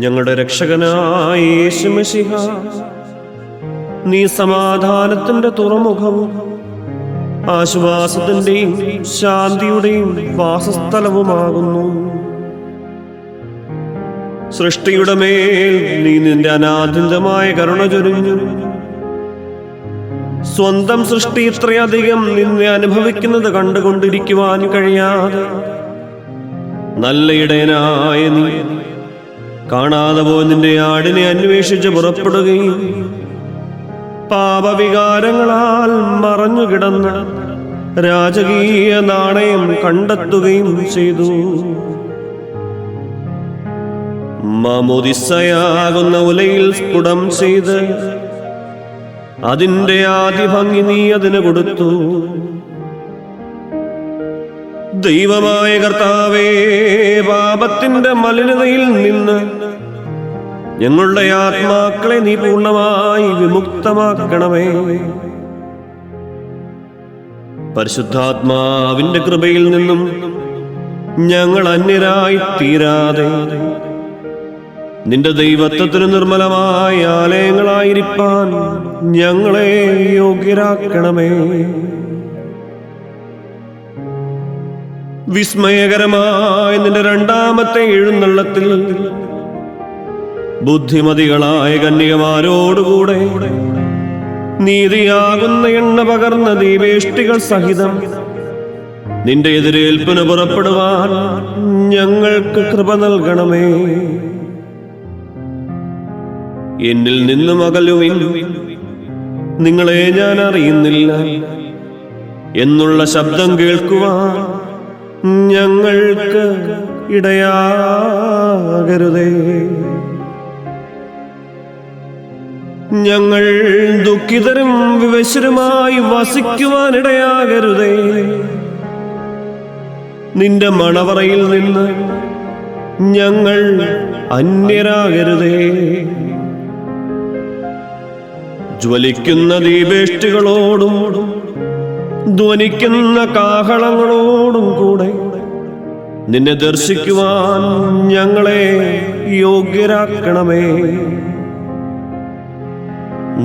ഞങ്ങളുടെ രക്ഷകനായ യേശു മിശിഹ, നീ സമാധാനത്തിന്റെ തുറമുഖവും ആശ്വാസത്തിന്റെയും ശാന്തിയുടെയും വാസസ്ഥലവുമാകുന്നു. സൃഷ്ടിയുടെ മേൽ നീ നിന്റെ അനാദ്യന്തമായ കരുണ ചൊരിഞ്ഞു. സ്വന്തം സൃഷ്ടി ഇത്രയധികം നിന്നെ അനുഭവിക്കുന്നത് കണ്ടുകൊണ്ടിരിക്കുവാൻ കഴിയാതെ നല്ല ഇടയനായ നീ കാണാതെ പോയി നിന്റെ ആടിനെ അന്വേഷിച്ച് പുറപ്പെടുകയും പാപവികാരങ്ങളാൽ മറഞ്ഞുകിടന്ന രാജകീയ നാണയം കണ്ടെത്തുകയും ചെയ്തു. മാമോദിസയാകുന്ന ഉലയിൽ സ്ഫുടം ചെയ്ത് അതിന്റെ ആദ്യ ഭംഗി നീ അതിന് കൊടുത്തു. ദൈവമായ കർത്താവേ, പാപത്തിന്റെ മലിനതയിൽ നിന്ന് ഞങ്ങളുടെ ആത്മാക്കളെ നീ പൂർണ്ണമായി വിമുക്തമാക്കണമേ. പരിശുദ്ധാത്മാവിന്റെ കൃപയിൽ നിന്നും ഞങ്ങൾ അന്യരായി തീരാതെ നിന്റെ ദൈവത്വത്തിന് നിർമ്മലമായ ആലയങ്ങളായിരിക്കാൻ ഞങ്ങളെ യോഗ്യരാക്കണമേ. വിസ്മയകരമായ നിന്റെ രണ്ടാമത്തെ എഴുന്നള്ളത്തിൽ ബുദ്ധിമതികളായ കന്യകമാരോടുകൂടെ നീതിയാകുന്ന എണ്ണ പകർന്ന ദീപേഷ്ടികൾ സഹിതം നിന്റെ എതിരേൽപ്പിന് പുറപ്പെടുവാൻ ഞങ്ങൾക്ക് കൃപ നൽകണമേ. എന്നിൽ നിന്നും അകലുവിൻ, നിങ്ങളെ ഞാൻ അറിയുന്നില്ല എന്നുള്ള ശബ്ദം കേൾക്കുവാൻ ഞങ്ങൾക്ക് ഇടയാകരുതേ. ഞങ്ങൾ ദുഃഖിതരും വിവശരുമായി വസിക്കുവാനിടയാകരുതേ. നിന്റെ മണവറയിൽ നിന്ന് ഞങ്ങൾ അന്യരാകരുതേ. ജ്വലിക്കുന്ന ദീപേഷ്ടികളോടും ധ്വനിക്കുന്ന കാഹളങ്ങളോടും കൂടെ നിന്നെ ദർശിക്കുവാൻ ഞങ്ങളെ യോഗ്യരാക്കണമേ.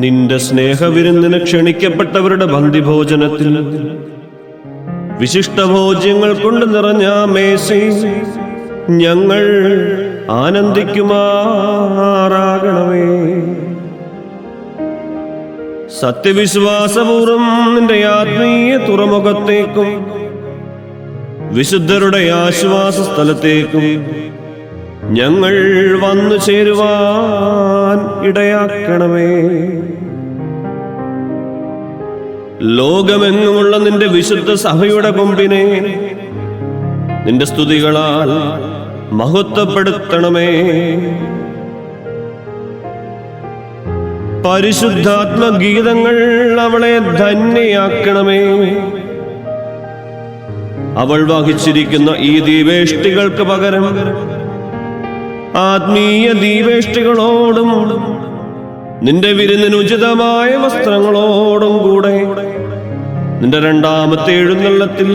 നിന്റെ സ്നേഹവിരുന്നിന് ക്ഷണിക്കപ്പെട്ടവരുടെ പന്തിഭോജനത്തിൽ വിശിഷ്ടഭോജ്യങ്ങൾ കൊണ്ട് നിറഞ്ഞ മേശയിൽ ഞങ്ങൾ ആനന്ദിക്കുമാറാകണമേ. സത്യവിശ്വാസപൂർവം നിന്റെ ആത്മീയ തുറമുഖത്തേക്കും വിശുദ്ധരുടെ ആശ്വാസ സ്ഥലത്തേക്കും ഞങ്ങൾ വന്നു ചേരുവാൻ ഇടയാക്കണമേ. ലോകമെങ്ങുമുള്ള നിന്റെ വിശുദ്ധ സഭയുടെ കൊമ്പിനെ നിന്റെ സ്തുതികളാൽ മഹത്വപ്പെടുത്തണമേ. പരിശുദ്ധാത്മഗീതങ്ങൾ അവളെ ധന്യയാക്കണമേ. അവൾ വഹിച്ചിരിക്കുന്ന ഈ ദീപേഷ്ടികൾക്ക് പകരം ആത്മീയ ദീപേഷ്ടികളോടും നിന്റെ വിരുന്നിനുചിതമായ വസ്ത്രങ്ങളോടും കൂടെ നിന്റെ രണ്ടാമത്തെ എഴുന്നള്ളത്തിൽ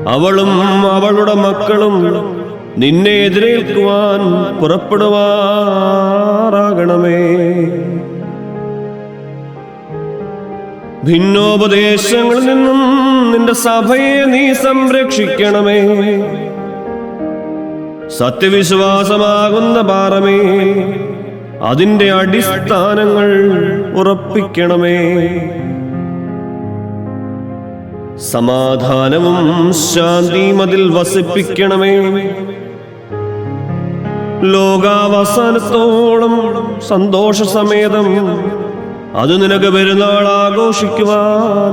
അവളും അവളുടെ മക്കളും നിന്നെ എതിരേൽക്കുവാൻ പുറപ്പെടുവാറാകണമേ. ഭിന്നോപദേശങ്ങളിൽ നിന്നും നിന്റെ സഭയെ നീ സംരക്ഷിക്കണമേ. സത്യവിശ്വാസമാകുന്ന പാറമേ, അതിന്റെ അടിസ്ഥാനങ്ങൾ ഉറപ്പിക്കണമേ. സമാധാനവും ശാന്തിയും അതിൽ വസിപ്പിക്കണമേ. ലോകാവസാനത്തോളം സന്തോഷസമേതം അത് നിനക്ക് പെരുന്നാൾ ആഘോഷിക്കുവാൻ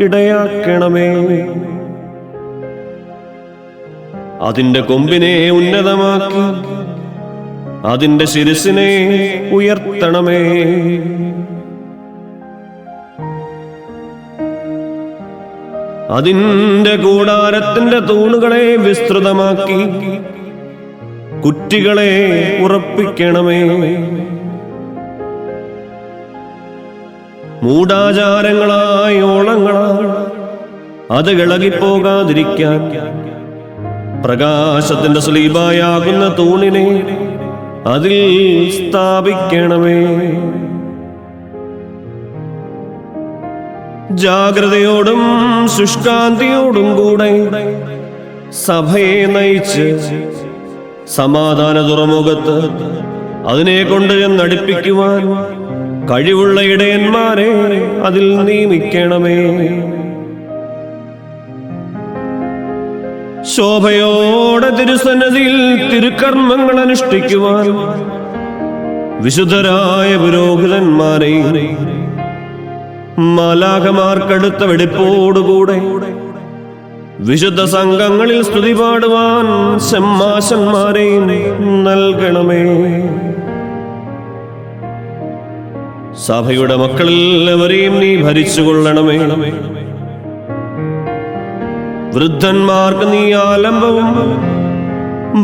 ഇടയാക്കണമേ. അതിന്റെ കൊമ്പിനെ ഉന്നതമാക്കി അതിന്റെ ശിരസിനെ ഉയർത്തണമേ. അതിന്റെ കൂടാരത്തിന്റെ തൂണുകളെ വിസ്തൃതമാക്കി കുറ്റികളെ ഉറപ്പിക്കണമേ. മൂഢാചാരങ്ങളായ ഓളങ്ങളാൽ അത് ഇളകിപ്പോകാതിരിക്കാൻ പ്രകാശത്തിന്റെ സ്ലീബായാകുന്ന തൂണിനെ അതിൽ സ്ഥാപിക്കണമേ. ജാഗ്രതയോടും ശുഷ്കാന്തിയോടും കൂടെ സഭയെ നയിച്ച് സമാധാന തുറമുഖത്ത് അതിനെ കൊണ്ട് ചെന്നടിപ്പിക്കുവാൻ കഴിവുള്ള ഇടയന്മാരെ അതിൽ നിയമിക്കണമേ. ശോഭയോടെ തിരുസന്നിധിയിൽ തിരുക്കർമ്മങ്ങൾ അനുഷ്ഠിക്കുവാൻ വിശുദ്ധരായ പുരോഹിതന്മാരെയും മാലാഖമാർക്കടുത്ത വെടിപ്പോടുകൂടെ വിശുദ്ധ സംഘങ്ങളിൽ സ്തുതി പാടുവാൻ ശമ്മാശന്മാരെയും നൽകണമേ. സഭയുടെ മക്കളെല്ലാവരെയും നീ ഭരിച്ചുകൊള്ളണമേ. വൃദ്ധന്മാർക്ക് നീ ആലംബവും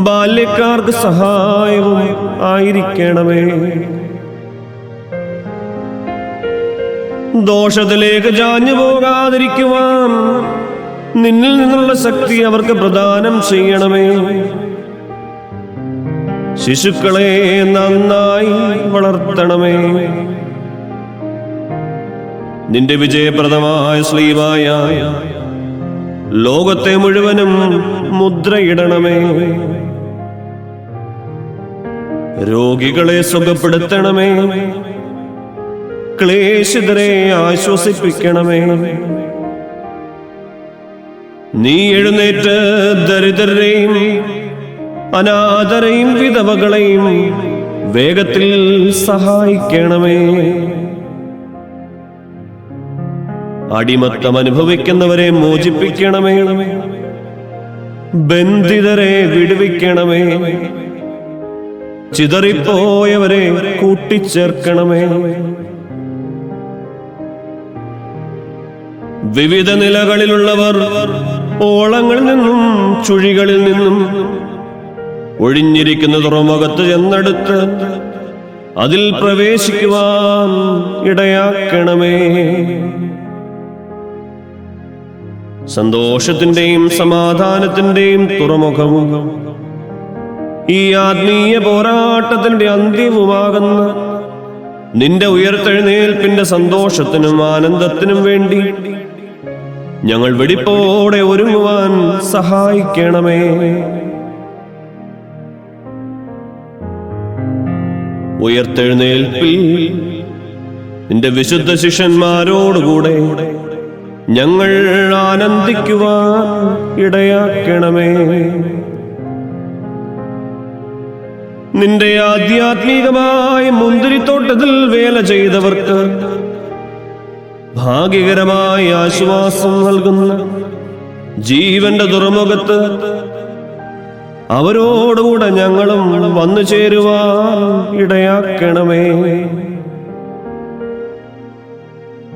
ബാല്യക്കാർക്ക് സഹായവും ആയിരിക്കണമേ. ദോഷത്തിലേക്ക് ചാഞ്ഞു പോകാതിരിക്കുവാൻ നിന്നിൽ നിന്നുള്ള ശക്തി അവർക്ക് പ്രദാനം ചെയ്യണമേ. ശിശുക്കളെ നന്നായി വളർത്തണമേ. നിന്റെ വിജയപ്രദമായ സ്ലീവായ ലോകത്തെ മുഴുവനും മുദ്രയിടണമേ. രോഗികളെ സുഖപ്പെടുത്തണമേ. ക്ലേശിതരെ ആശ്വസിപ്പിക്കണമേ. നീ എഴുന്നേറ്റ് ദരിദ്രരെയും അനാഥരെയും വിധവകളെയും വേഗത്തിൽ സഹായിക്കണമേ. അടിമത്തം അനുഭവിക്കുന്നവരെ മോചിപ്പിക്കണമേ. ബന്ധിതരെ വിടുവിക്കണമേ. ചിതറിപ്പോയവരെ കൂട്ടിച്ചേർക്കണമേ. വിവിധ നിലകളിലുള്ളവർ ഓളങ്ങളിൽ നിന്നും ചുഴികളിൽ നിന്നും ഒഴിഞ്ഞിരിക്കുന്ന തുറമുഖത്ത് ചെന്നെടുത്ത് അതിൽ പ്രവേശിക്കുവാൻ ഇടയാക്കണമേ. സന്തോഷത്തിന്റെയും സമാധാനത്തിന്റെയും തുറമുഖവും ഈ ആത്മീയ പോരാട്ടത്തിന്റെ അന്ത്യവുമാകുന്ന നിന്റെ ഉയർത്തെഴുന്നേൽപ്പിന്റെ സന്തോഷത്തിനും ആനന്ദത്തിനും വേണ്ടി ഞങ്ങൾ വെടിപ്പോടെ ഒരുങ്ങുവാൻ സഹായിക്കണമേ. ഉയർത്തെഴുന്നേൽപ്പിൽ നിന്റെ വിശുദ്ധ ശിഷ്യന്മാരോടുകൂടെ ഞങ്ങൾ ആനന്ദിക്കുവാൻ ഇടയാക്കണമേ. നിന്റെ ആധ്യാത്മികമായ മുന്തിരിത്തോട്ടത്തിൽ വേല ചെയ്തവർക്ക് ഭാഗ്യകരമായ ആശ്വാസം നൽകുന്ന ജീവന്റെ തുറമുഖത്ത് അവരോടുകൂടെ ഞങ്ങളും വന്നു ചേരുവാൻ ഇടയാക്കണമേ.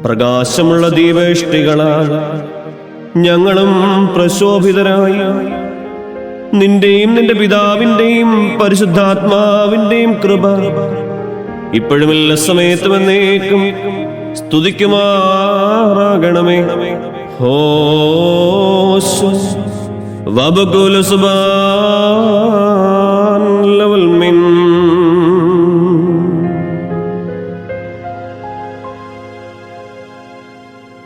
പ്രകാശമുള്ള ദീപേഷ്ടികളാൽ ഞങ്ങളും പ്രശോഭിതരായി നിന്റെയും നിന്റെ പിതാവിന്റെയും പരിശുദ്ധാത്മാവിന്റെയും കൃപ ഇപ്പോഴും എല്ലാ സമയത്തും എന്നേക്കും സ്തുതിക്കുമാറാകണമേ. ഹോശ് വബകുൽ സുബ്ഹാൻ ലവൽ മിൻ